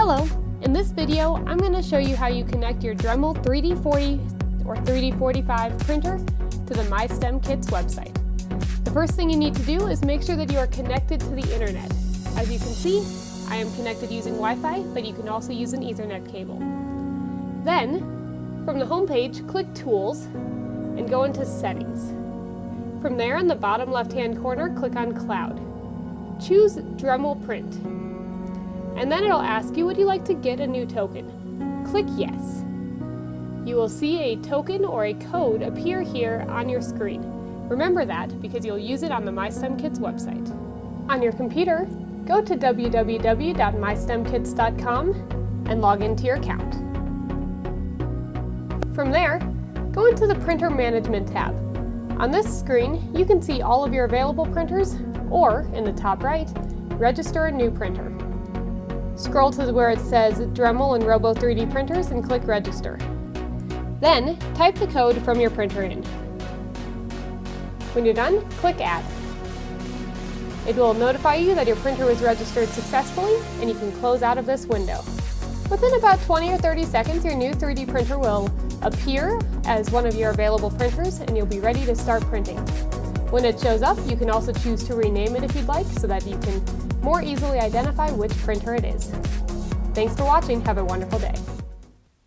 Hello! In this video, I'm going to show you how you connect your Dremel 3D40 or 3D45 printer to the MyStemKits website. The first thing you need to do is make sure that you are connected to the internet. As you can see, I am connected using Wi-Fi, but you can also use an Ethernet cable. Then, from the home page, click Tools and go into Settings. From there, in the bottom left-hand corner, click on Cloud. Choose Dremel Print. And then it'll ask you, would you like to get a new token? Click Yes. You will see a token or a code appear here on your screen. Remember that because you'll use it on the MyStemKits website. On your computer, go to www.mystemkits.com and log into your account. From there, go into the Printer Management tab. On this screen, you can see all of your available printers, or in the top right, register a new printer. Scroll to where it says Dremel and Robo 3D printers and click Register. Then, type the code from your printer in. When you're done, click Add. It will notify you that your printer was registered successfully, and you can close out of this window. Within about 20 or 30 seconds, your new 3D printer will appear as one of your available printers, and you'll be ready to start printing. When it shows up, you can also choose to rename it if you'd like, so that you can more easily identify which printer it is. Thanks for watching. Have a wonderful day.